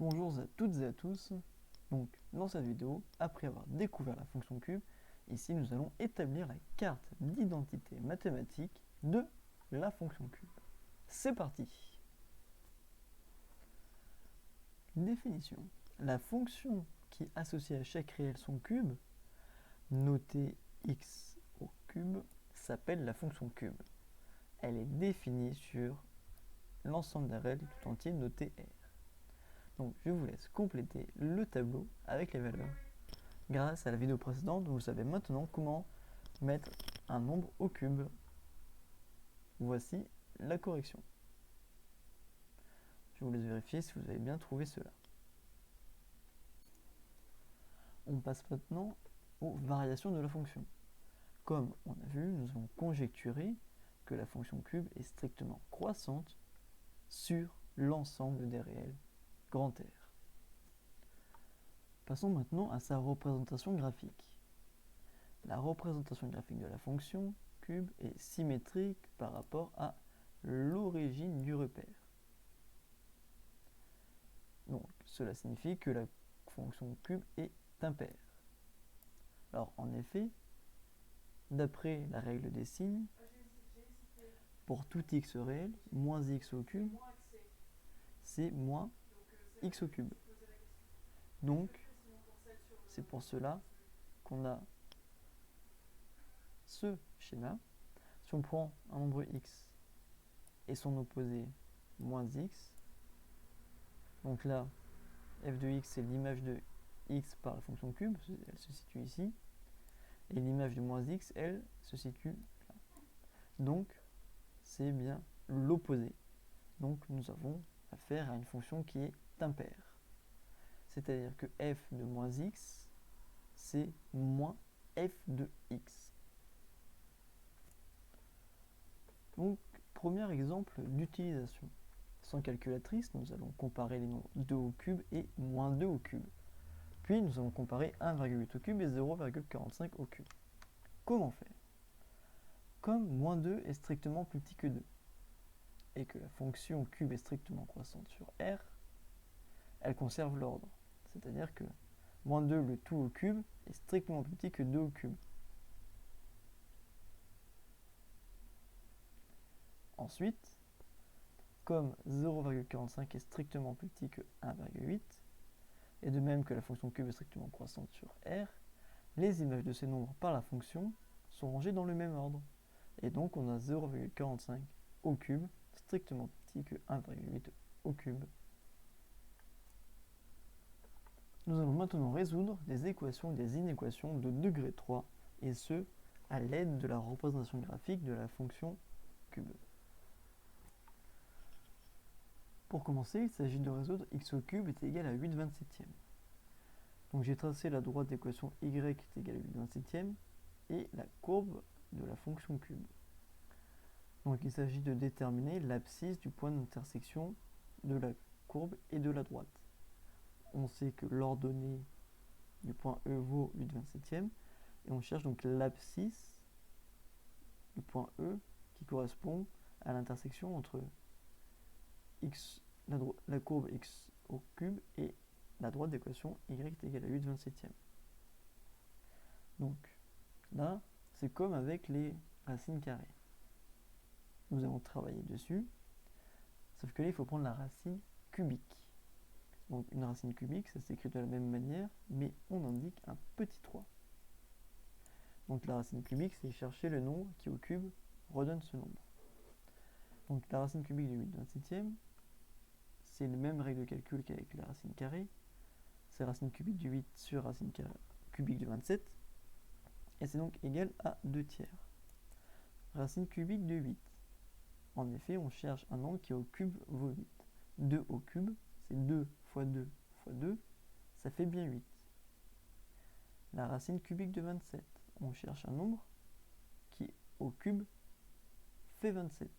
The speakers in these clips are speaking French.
Bonjour à toutes et à tous. Donc, dans cette vidéo, après avoir découvert la fonction cube, ici nous allons établir la carte d'identité mathématique de la fonction cube. C'est parti. Définition. La fonction qui associe à chaque réel son cube, notée x au cube, s'appelle la fonction cube. Elle est définie sur l'ensemble des réels tout entier noté R. Donc je vous laisse compléter le tableau avec les valeurs. Grâce à la vidéo précédente, vous savez maintenant comment mettre un nombre au cube. Voici la correction. Je vous laisse vérifier si vous avez bien trouvé cela. On passe maintenant aux variations de la fonction. Comme on a vu, nous avons conjecturé que la fonction cube est strictement croissante sur l'ensemble des réels grand R. Passons maintenant à sa représentation graphique. La représentation graphique de la fonction cube est symétrique par rapport à l'origine du repère. Donc, cela signifie que la fonction cube est impaire. Alors, en effet, d'après la règle des signes, pour tout x réel, moins x au cube, c'est moins x au cube. Donc, c'est pour cela qu'on a ce schéma. Si on prend un nombre x et son opposé moins x, donc là, f de x c'est l'image de x par la fonction cube, elle se situe ici, et l'image de moins x, elle, se situe là. Donc, c'est bien l'opposé. Donc, nous avons affaire à une fonction qui est impaire. C'est-à-dire que f de moins x, c'est moins f de x. Donc, premier exemple d'utilisation. Sans calculatrice, nous allons comparer les nombres 2 au cube et moins 2 au cube. Puis, nous allons comparer 1,8 au cube et 0,45 au cube. Comment faire? Comme moins 2 est strictement plus petit que 2, et que la fonction cube est strictement croissante sur R, elle conserve l'ordre. C'est-à-dire que moins 2, le tout au cube, est strictement plus petit que 2 au cube. Ensuite, comme 0,45 est strictement plus petit que 1,8, et de même que la fonction cube est strictement croissante sur R, les images de ces nombres par la fonction sont rangées dans le même ordre. Et donc on a 0,45 au cube, strictement plus petit que 1,8 au cube. Nous allons maintenant résoudre des équations et des inéquations de degré 3, et ce, à l'aide de la représentation graphique de la fonction cube. Pour commencer, il s'agit de résoudre x au cube est égal à 8/27e. Donc j'ai tracé la droite d'équation y est égale à 8/27e et la courbe de la fonction cube. Donc il s'agit de déterminer l'abscisse du point d'intersection de la courbe et de la droite. On sait que l'ordonnée du point E vaut 8/27e et on cherche donc l'abscisse du point E qui correspond à l'intersection entre x, la courbe x au cube et la droite d'équation y est égale à 8/27e. Donc là, c'est comme avec les racines carrées. Nous allons travailler dessus, sauf que là, il faut prendre la racine cubique. Donc une racine cubique, ça s'écrit de la même manière, mais on indique un petit 3. Donc la racine cubique, c'est chercher le nombre qui au cube redonne ce nombre. Donc la racine cubique de 8/27e, c'est la même règle de calcul qu'avec la racine carrée. C'est racine cubique de 8 sur racine cubique de 27. Et c'est donc égal à 2 tiers. Racine cubique de 8. En effet, on cherche un nombre qui au cube vaut 8. 2 au cube, c'est 2 fois 2 fois 2, ça fait bien 8. La racine cubique de 27. On cherche un nombre qui au cube fait 27.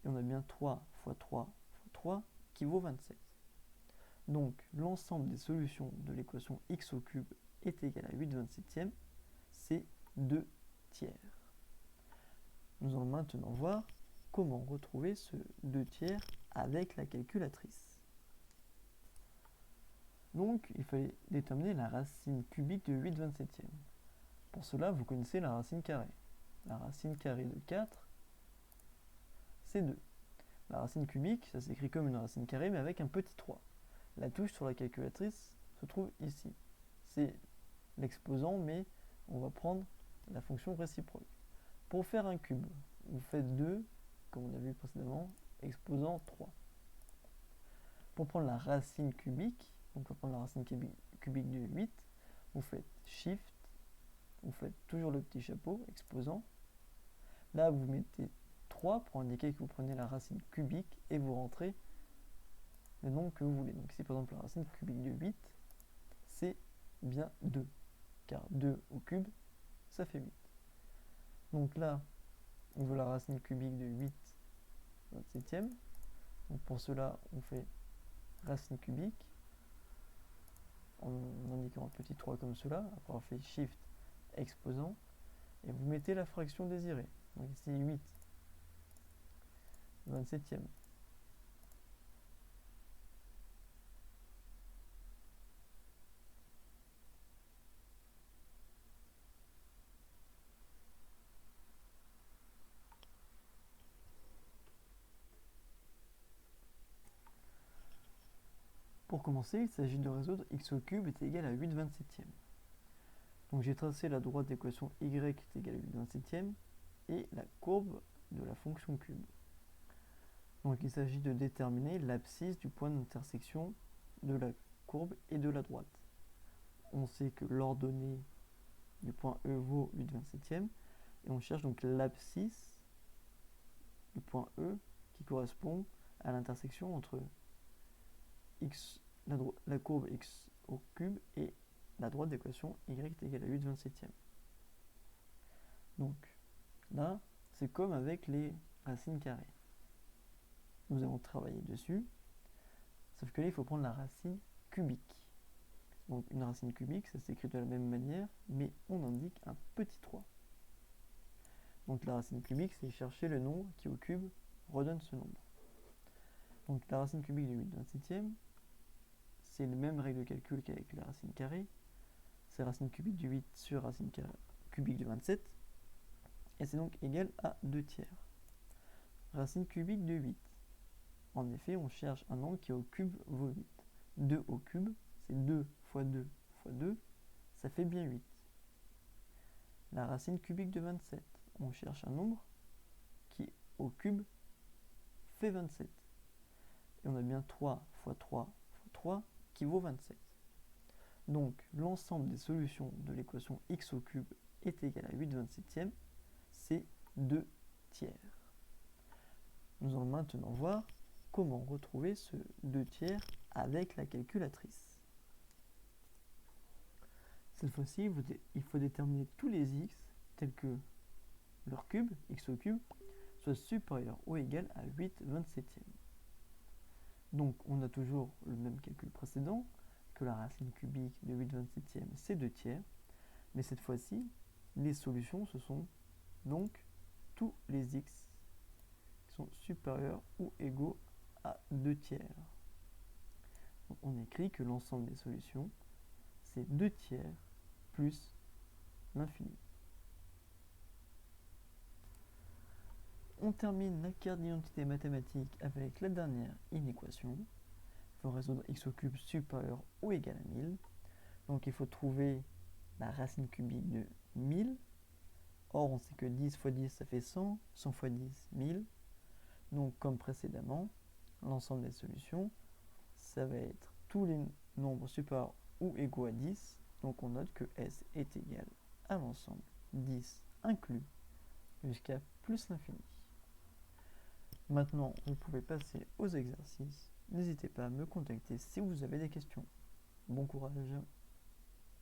Et on a bien 3 fois 3 fois 3 qui vaut 27. Donc l'ensemble des solutions de l'équation x au cube est égal à 8/27e, c'est 2 tiers. Nous allons maintenant voir comment retrouver ce 2 tiers avec la calculatrice. Donc, il fallait déterminer la racine cubique de 8/27e. Pour cela, vous connaissez la racine carrée. La racine carrée de 4, c'est 2. La racine cubique, ça s'écrit comme une racine carrée, mais avec un petit 3. La touche sur la calculatrice se trouve ici. C'est l'exposant, mais on va prendre la fonction réciproque. Pour faire un cube, vous faites 2, comme on a vu précédemment, exposant 3. Pour prendre la racine cubique, donc on va prendre la racine cubique de 8, vous faites Shift, vous faites toujours le petit chapeau, exposant. Là, vous mettez 3 pour indiquer que vous prenez la racine cubique et vous rentrez le nombre que vous voulez. Donc ici, par exemple, la racine cubique de 8, c'est bien 2, car 2 au cube, ça fait 8. Donc là, on veut la racine cubique de 8/27e. Donc pour cela, on fait racine cubique en indiquant un petit 3 comme cela, après avoir fait Shift exposant, et vous mettez la fraction désirée. Donc ici 8/27e. Pour commencer, il s'agit de résoudre x au cube est égal à 8/27e. Donc j'ai tracé la droite d'équation y est égale à 8/27e et la courbe de la fonction cube. Donc il s'agit de déterminer l'abscisse du point d'intersection de la courbe et de la droite. On sait que l'ordonnée du point E vaut 8/27e et on cherche donc l'abscisse du point E qui correspond à l'intersection entre x, la courbe x au cube et la droite d'équation y est égale à 8/27e. Donc là, c'est comme avec les racines carrées. Nous allons travailler dessus, sauf que là, il faut prendre la racine cubique. Donc une racine cubique, ça s'écrit de la même manière, mais on indique un petit 3. Donc la racine cubique, c'est chercher le nombre qui au cube redonne ce nombre. Donc la racine cubique de 8/27e, c'est les mêmes règles de calcul qu'avec la racine carrée. C'est racine cubique de 8 sur racine cubique de 27, et c'est donc égal à 2 tiers. Racine cubique de 8. En effet, on cherche un nombre qui au cube vaut 8. 2 au cube, c'est 2 fois 2 fois 2, ça fait bien 8. La racine cubique de 27, on cherche un nombre qui au cube fait 27. Et on a bien 3 fois 3 fois 3 qui vaut 27. Donc l'ensemble des solutions de l'équation x au cube est égal à 8/27e, c'est 2 tiers. Nous allons maintenant voir comment retrouver ce 2 tiers avec la calculatrice. Cette fois-ci, il faut déterminer tous les x tels que leur cube, x au cube, soit supérieur ou égal à 8/27e. Donc on a toujours le même calcul précédent, que la racine cubique de 8/27e c'est 2 tiers, mais cette fois-ci, les solutions ce sont donc tous les x qui sont supérieurs ou égaux à 2 tiers. Donc on écrit que l'ensemble des solutions c'est 2 tiers plus l'infini. On termine la carte d'identité mathématique avec la dernière inéquation. Il faut résoudre x au cube supérieur ou égal à 1000. Donc il faut trouver la racine cubique de 1000. Or on sait que 10 fois 10 ça fait 100, 100 fois 10, 1000. Donc comme précédemment, l'ensemble des solutions, ça va être tous les nombres supérieurs ou égaux à 10. Donc on note que S est égal à l'ensemble 10 inclus jusqu'à plus l'infini. Maintenant, vous pouvez passer aux exercices. N'hésitez pas à me contacter si vous avez des questions. Bon courage.